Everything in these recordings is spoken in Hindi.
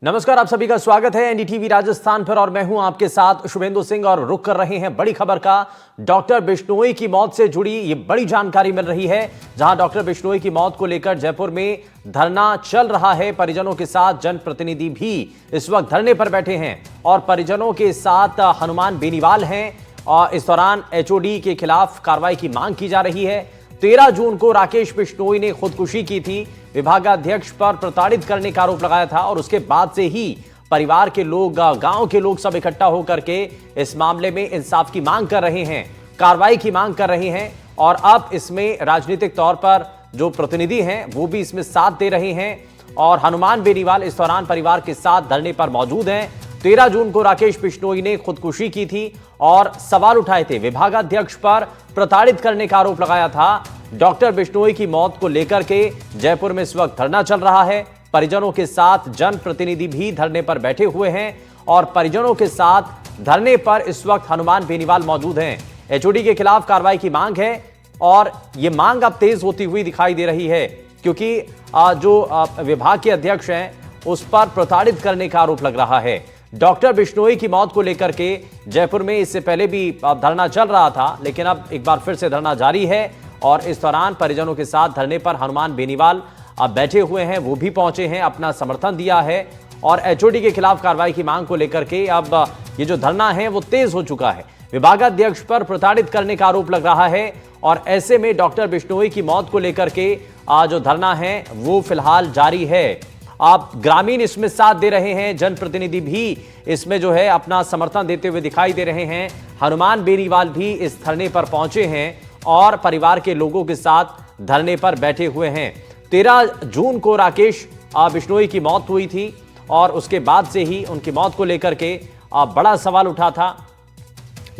नमस्कार, आप सभी का स्वागत है एनडीटीवी राजस्थान पर और मैं हूं आपके साथ शुभेंदु सिंह और रुक कर रहे हैं बड़ी खबर का। डॉक्टर बिश्नोई की मौत से जुड़ी ये बड़ी जानकारी मिल रही है, जहां डॉक्टर बिश्नोई की मौत को लेकर जयपुर में धरना चल रहा है। परिजनों के साथ जनप्रतिनिधि भी इस वक्त धरने पर बैठे हैं और परिजनों के साथ हनुमान बेनीवाल हैं और इस दौरान एचओडी के खिलाफ कार्रवाई की मांग की जा रही है। 13 जून को राकेश बिश्नोई ने खुदकुशी की थी। विभागाध्यक्ष पर प्रताड़ित करने का आरोप लगाया था और उसके बाद से ही परिवार के लोग, गांव के लोग सब इकट्ठा होकर के इस मामले में इंसाफ की मांग कर रहे हैं, कार्रवाई की मांग कर रहे हैं। और अब इसमें राजनीतिक तौर पर जो प्रतिनिधि हैं वो भी इसमें साथ दे रहे हैं और हनुमान बेनीवाल इस दौरान परिवार के साथ धरने पर मौजूद हैं। 13 जून को राकेश बिश्नोई ने खुदकुशी की थी और सवाल उठाए थे, विभागाध्यक्ष पर प्रताड़ित करने का आरोप लगाया था। डॉक्टर बिश्नोई की मौत को लेकर के जयपुर में इस वक्त धरना चल रहा है। परिजनों के साथ जनप्रतिनिधि भी धरने पर बैठे हुए हैं और परिजनों के साथ धरने पर इस वक्त हनुमान बेनीवाल मौजूद हैं। एचओडी के खिलाफ कार्रवाई की मांग है और यह मांग अब तेज होती हुई दिखाई दे रही है, क्योंकि जो विभाग के अध्यक्ष हैं उस पर प्रताड़ित करने का आरोप लग रहा है। डॉक्टर बिश्नोई की मौत को लेकर के जयपुर में इससे पहले भी धरना चल रहा था, लेकिन अब एक बार फिर से धरना जारी है और इस दौरान परिजनों के साथ धरने पर हनुमान बेनीवाल अब बैठे हुए हैं। वो भी पहुंचे हैं, अपना समर्थन दिया है और एचओडी के खिलाफ कार्रवाई की मांग को लेकर के अब ये जो धरना है वो तेज हो चुका है। विभागाध्यक्ष पर प्रताड़ित करने का आरोप लग रहा है और ऐसे में डॉक्टर बिश्नोई की मौत को लेकर के जो धरना है वो फिलहाल जारी है। आप ग्रामीण इसमें साथ दे रहे हैं, जनप्रतिनिधि भी इसमें जो है अपना समर्थन देते हुए दिखाई दे रहे हैं। हनुमान बेनीवाल भी इस धरने पर पहुंचे हैं और परिवार के लोगों के साथ धरने पर बैठे हुए हैं। 13 जून को राकेश बिश्नोई की मौत हुई थी और उसके बाद से ही उनकी मौत को लेकर के बड़ा सवाल उठा था।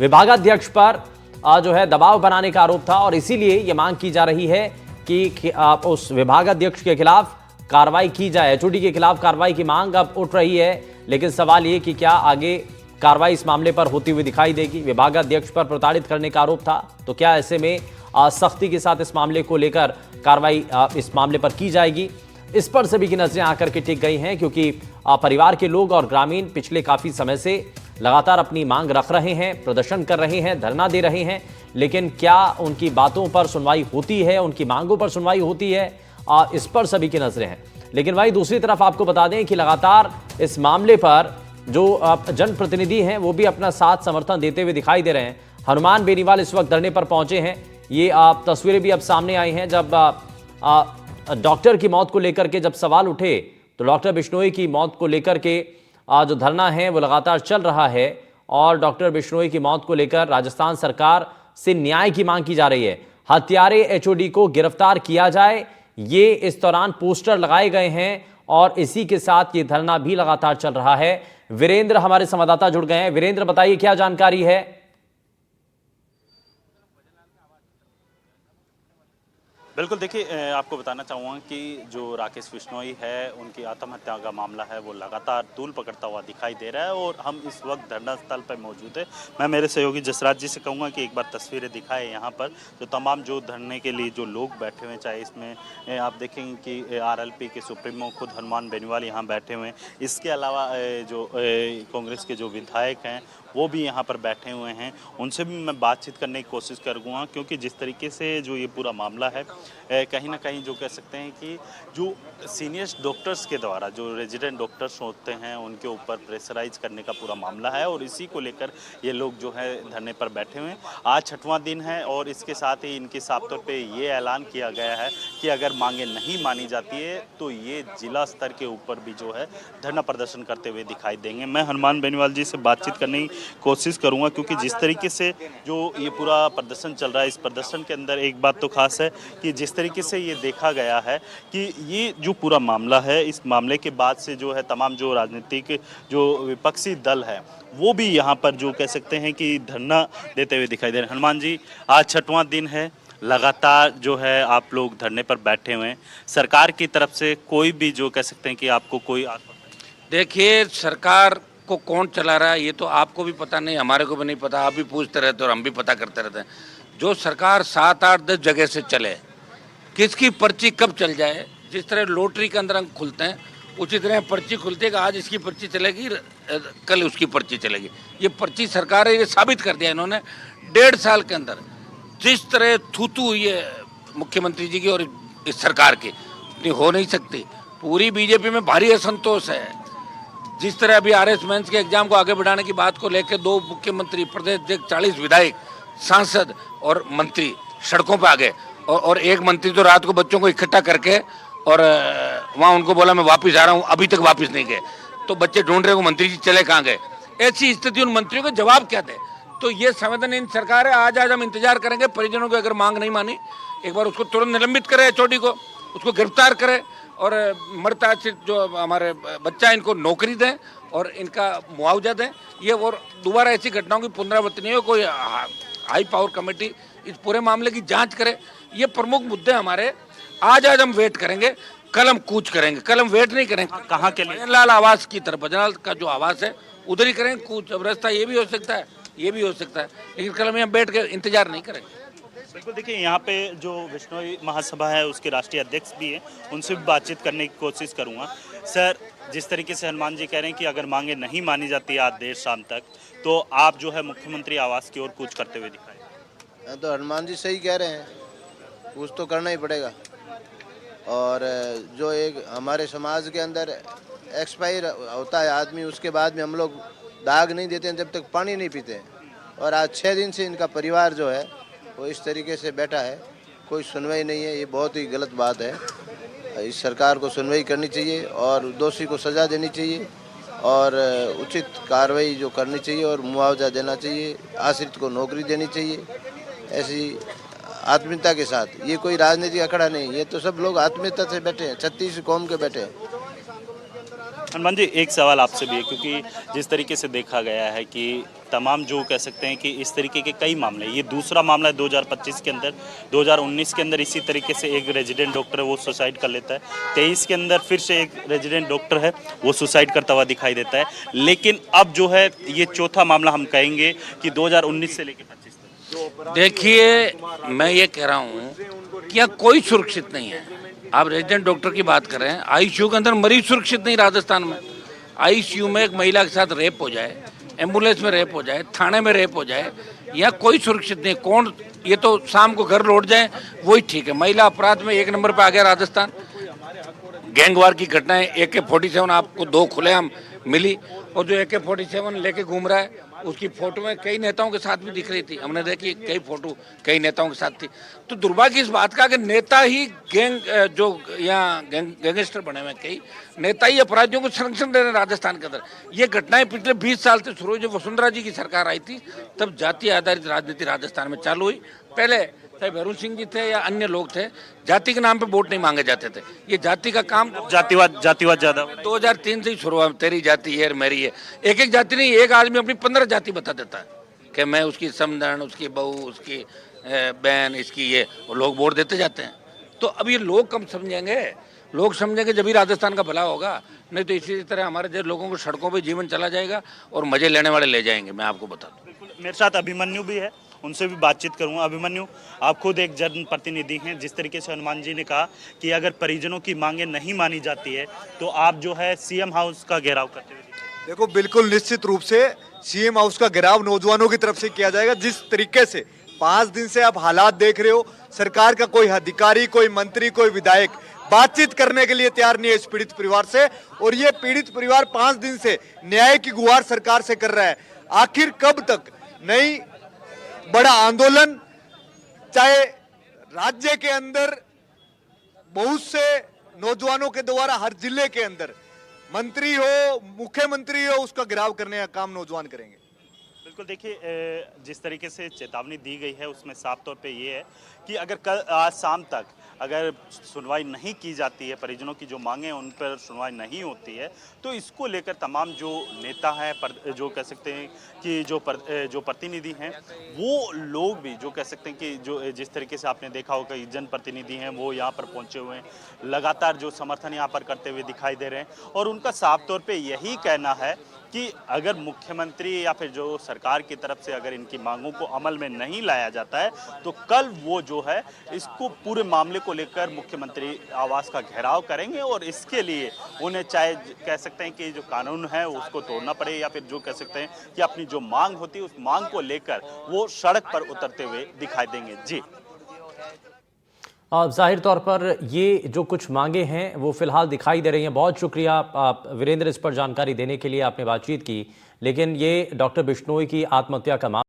विभागाध्यक्ष पर जो है दबाव बनाने का आरोप था और इसीलिए यह मांग की जा रही है कि उस विभागाध्यक्ष के खिलाफ कार्रवाई की जाए। एचओडी के खिलाफ कार्रवाई की मांग अब उठ रही है, लेकिन सवाल ये कि क्या आगे कार्रवाई इस मामले पर होती हुई दिखाई देगी। विभागाध्यक्ष पर प्रताड़ित करने का आरोप था, तो क्या ऐसे में सख्ती के साथ इस मामले को लेकर कार्रवाई इस मामले पर की जाएगी। इस पर सभी की नजरें आकर के टिक गई हैं, क्योंकि परिवार के लोग और ग्रामीण पिछले काफी समय से लगातार अपनी मांग रख रहे हैं, प्रदर्शन कर रहे हैं, धरना दे रहे हैं, लेकिन क्या उनकी बातों पर सुनवाई होती है, उनकी मांगों पर सुनवाई होती है, इस पर सभी की नजरें हैं। लेकिन वहीं दूसरी तरफ आपको बता दें कि लगातार इस मामले पर जो जनप्रतिनिधि हैं वो भी अपना साथ समर्थन देते हुए दिखाई दे रहे हैं। हनुमान बेनीवाल इस वक्त धरने पर पहुंचे हैं। ये तस्वीरें भी अब सामने आई हैं। जब डॉक्टर की मौत को लेकर के जब सवाल उठे तो डॉक्टर बिश्नोई की मौत को लेकर के जो धरना है वो लगातार चल रहा है और डॉक्टर बिश्नोई की मौत को लेकर राजस्थान सरकार से न्याय की मांग की जा रही है। हत्यारे एचओडी को गिरफ्तार किया जाए, ये इस दौरान पोस्टर लगाए गए हैं और इसी के साथ ये धरना भी लगातार चल रहा है। वीरेंद्र हमारे संवाददाता जुड़ गए हैं। वीरेंद्र, बताइए क्या जानकारी है। बिल्कुल, देखिए आपको बताना चाहूँगा कि जो राकेश बिश्नोई है उनकी आत्महत्या का मामला है वो लगातार तूल पकड़ता हुआ दिखाई दे रहा है और हम इस वक्त धरना स्थल पर मौजूद है। मैं मेरे सहयोगी जसराज जी से कहूँगा कि एक बार तस्वीरें दिखाएं यहाँ पर, जो तमाम जो धरने के लिए जो लोग बैठे हुए हैं, चाहे इसमें आप देखेंगे कि आरएलपी के सुप्रीमो खुद हनुमान बेनीवाल यहाँ बैठे हुए हैं। इसके अलावा जो कांग्रेस के जो विधायक हैं वो भी यहाँ पर बैठे हुए हैं, उनसे भी मैं बातचीत करने की कोशिश करूँगा, क्योंकि जिस तरीके से जो ये पूरा मामला है कहीं ना कहीं जो कह सकते हैं कि जो सीनियर डॉक्टर्स के द्वारा जो रेजिडेंट डॉक्टर्स होते हैं उनके ऊपर प्रेशराइज करने का पूरा मामला है और इसी को लेकर ये लोग जो है धरने पर बैठे हुए हैं। आज 6वां दिन है और इसके साथ ही इनके साफ तौर पे ये ऐलान किया गया है कि अगर मांगे नहीं मानी जाती है तो ये जिला स्तर के ऊपर भी जो है धरना प्रदर्शन करते हुए दिखाई देंगे। मैं हनुमान बेनीवाल जी से बातचीत करने की कोशिश करूँगा, क्योंकि जिस तरीके से जो ये पूरा प्रदर्शन चल रहा है, इस प्रदर्शन के अंदर एक बात तो खास है कि जिस तरीके से ये देखा गया है कि ये जो पूरा मामला है, इस मामले के बाद से जो है तमाम जो राजनीतिक जो विपक्षी दल है वो भी यहाँ पर जो कह सकते हैं कि धरना देते हुए दिखाई दे रहे हैं। हनुमान जी, आज 6वां दिन है, लगातार जो है आप लोग धरने पर बैठे हुए हैं। सरकार की तरफ से कोई भी जो कह सकते हैं कि आपको कोई देखिए, सरकार को कौन चला रहा है ये तो आपको भी पता नहीं, हमारे को भी नहीं पता। आप भी पूछते रहते और हम भी पता करते रहते हैं। जो सरकार 7, 8, 10 जगह से चले, किसकी पर्ची कब चल जाए, जिस तरह लॉटरी के अंदर अंक खुलते हैं उसी तरह पर्ची खुलती है कि आज इसकी पर्ची चलेगी, कल उसकी पर्ची चलेगी। ये पर्ची सरकार है, ये साबित कर दिया इन्होंने 1.5 साल के अंदर। जिस तरह थूथू हुई है मुख्यमंत्री जी की और इस सरकार की, इतनी हो नहीं सकती। पूरी बीजेपी में भारी असंतोष है। जिस तरह अभी आरएस मेंस के एग्जाम को आगे बढ़ाने की बात को लेकर 2 मुख्यमंत्री, प्रदेश अध्यक्ष, 40 विधायक, सांसद और मंत्री सड़कों पर आ गए और एक मंत्री तो रात को बच्चों को इकट्ठा करके और वहाँ उनको बोला मैं वापस आ रहा हूँ, अभी तक वापस नहीं गए। तो बच्चे ढूंढ रहे हो मंत्री जी चले कहाँ गए। ऐसी स्थिति उन मंत्रियों को जवाब क्या दे। तो ये संवेदनहीन सरकार है। आज हम इंतजार करेंगे। परिजनों की अगर मांग नहीं मानी, एक बार उसको तुरंत निलंबित करे, एचओडी को, उसको गिरफ्तार करे और मरता जो हमारे बच्चा इनको नौकरी दें और इनका मुआवजा दें। ये और दोबारा ऐसी घटनाओं की पुनरावृत्ति नहीं हो। कोई हाई पावर कमेटी इस पूरे मामले की जांच करे। ये प्रमुख मुद्दे हमारे। आज हम वेट करेंगे, कल हम कूच करेंगे। कल हम वेट नहीं करेंगे। कहाँ के लिए? भजनलाल आवास की तरफ, भजनलाल का जो आवास है उधर ही करेंगे कूच। अब रास्ता ये भी हो सकता है, ये भी हो सकता है, लेकिन कल हम यहाँ बैठ के इंतजार नहीं करेंगे। बिल्कुल, देखिए यहाँ पे जो बिश्नोई महासभा है उसके राष्ट्रीय अध्यक्ष भी हैं, उनसे भी बातचीत करने की कोशिश करूँगा। सर, जिस तरीके से हनुमान जी कह रहे हैं कि अगर मांगे नहीं मानी जाती आज देर शाम तक, तो आप जो है मुख्यमंत्री आवास की ओर कूच करते हुए दिखाए। तो हनुमान जी सही कह रहे हैं, कुछ तो करना ही पड़ेगा। और जो एक हमारे समाज के अंदर एक्सपायर होता है आदमी, उसके बाद में हम लोग दाग नहीं देते हैं जब तक पानी नहीं पीते हैं। और आज 6 दिन से इनका परिवार जो है वो इस तरीके से बैठा है, कोई सुनवाई नहीं है। ये बहुत ही गलत बात है। इस सरकार को सुनवाई करनी चाहिए और दोषी को सज़ा देनी चाहिए और उचित कार्रवाई जो करनी चाहिए और मुआवजा देना चाहिए। आश्रित को नौकरी देनी चाहिए ऐसी आत्मीयता के साथ। ये कोई राजनीतिक अखाड़ा नहीं, ये तो सब लोग आत्मीयता से बैठे हैं, 36 कौम के बैठे हैं। हनुमान जी, एक सवाल आपसे भी है, क्योंकि जिस तरीके से देखा गया है कि तमाम जो कह सकते हैं कि इस तरीके के कई मामले, ये दूसरा मामला है 2025 के अंदर, 2019 के अंदर इसी तरीके से एक रेजिडेंट डॉक्टर है वो सुसाइड कर लेता है, 23 के अंदर फिर से एक रेजिडेंट डॉक्टर है वो सुसाइड करता हुआ दिखाई देता है। लेकिन अब जो है ये चौथा मामला हम कहेंगे कि 2019 से लेकर 25 तक। देखिए, मैं ये कह रहा हूँ कि यहाँ कोई सुरक्षित नहीं है। आप रेजिडेंट डॉक्टर की बात कर रहे हैं, आईसीयू के अंदर मरीज सुरक्षित नहीं। राजस्थान में आईसीयू में एक महिला के साथ रेप हो जाए, एम्बुलेंस में रेप हो जाए, थाने में रेप हो जाए, यहाँ कोई सुरक्षित नहीं। कौन, ये तो शाम को घर लौट जाए वही ठीक है। महिला अपराध में 1 नंबर पे आ गया राजस्थान। गैंगवार की घटनाएं, AK-47 आपको 2 खुलेआम मिली और जो AK-47 लेके घूम रहा है उसकी फोटो में कई नेताओं के साथ भी दिख रही थी। हमने देखी कई फोटो कई नेताओं के साथ थी। तो दुर्भाग्य इस बात का कि नेता ही जो यहाँ गैंगस्टर बने हुए, कई नेता ही अपराधियों को संरक्षण दे रहे हैं राजस्थान के अंदर। ये घटनाएं पिछले 20 साल से शुरू हुई। जब वसुंधरा जी की सरकार आई थी तब जाति आधारित राजनीति राजस्थान में चालू हुई। पहले चाहे भैरू सिंह जी थे या अन्य लोग थे, जाति के नाम पे वोट नहीं मांगे जाते थे। ये जाति का काम, जातिवाद ज्यादा 2003 से ही शुरू हुआ। तेरी जाति है, मेरी है। एक जाति नहीं, एक आदमी अपनी 15 जाति बता देता है कि मैं उसकी समधन, उसकी बहू, उसकी बहन, इसकी ये, और लोग वोट देते जाते हैं। तो अब ये लोग कम समझेंगे, लोग समझेंगे जब भी राजस्थान का भला होगा। नहीं तो इसी तरह हमारे जैसे लोगों को सड़कों पे जीवन चला जाएगा और मजे लेने वाले ले जाएंगे। मैं आपको बता दूं। बिल्कुल, मेरे साथ अभिमन्यु भी है, उनसे भी बातचीत करूंगा। अभिमन्यु, आप खुद एक जनप्रतिनिधि हैं। जिस तरीके से हनुमान जी ने कहा कि अगर परिजनों की मांगे नहीं मानी जाती है तो आप जो है सीएम हाउस का घेराव करते हुए दिखे। देखो, बिल्कुल निश्चित रूप से सीएम हाउस का घेराव नौजवानों की तरफ से किया जाएगा। जिस तरीके से 5 दिन से आप हालात देख रहे हो, सरकार का कोई अधिकारी, कोई मंत्री, कोई विधायक बातचीत करने के लिए तैयार नहीं है इस पीड़ित परिवार से। और ये पीड़ित परिवार 5 दिन से न्याय की गुहार सरकार से कर रहा है। आखिर कब तक नई बड़ा आंदोलन, चाहे राज्य के अंदर बहुत से नौजवानों के द्वारा हर जिले के अंदर मंत्री हो, मुख्यमंत्री हो, उसका घेराव करने का काम नौजवान करेंगे। बिल्कुल, देखिए जिस तरीके से चेतावनी दी गई है उसमें साफ तौर पे ये है कि अगर कल आज शाम तक अगर सुनवाई नहीं की जाती है, परिजनों की जो मांगे हैं उन पर सुनवाई नहीं होती है, तो इसको लेकर तमाम जो नेता हैं, जो कह सकते हैं कि जो प्रतिनिधि हैं, वो लोग भी जो कह सकते हैं कि जो जिस तरीके से आपने देखा होगा कि जनप्रतिनिधि हैं वो यहाँ पर पहुँचे हुए हैं, लगातार जो समर्थन यहाँ पर करते हुए दिखाई दे रहे हैं। और उनका साफ तौर पर यही कहना है कि अगर मुख्यमंत्री या फिर जो सरकार की तरफ से अगर इनकी मांगों को अमल में नहीं लाया जाता है तो कल वो जो है इसको पूरे मामले को लेकर मुख्यमंत्री आवास का घेराव करेंगे और इसके लिए उन्हें चाहे कह सकते हैं कि जो कानून है उसको तोड़ना पड़े या फिर जो कह सकते हैं कि अपनी जो मांग होती है उस मांग को लेकर वो सड़क पर उतरते हुए दिखाई देंगे। जी जाहिर तौर पर ये जो कुछ मांगे हैं वो फिलहाल दिखाई दे रही हैं। बहुत शुक्रिया आप वीरेंद्र इस पर जानकारी देने के लिए, आपने बातचीत की। लेकिन ये डॉक्टर बिश्नोई की आत्महत्या का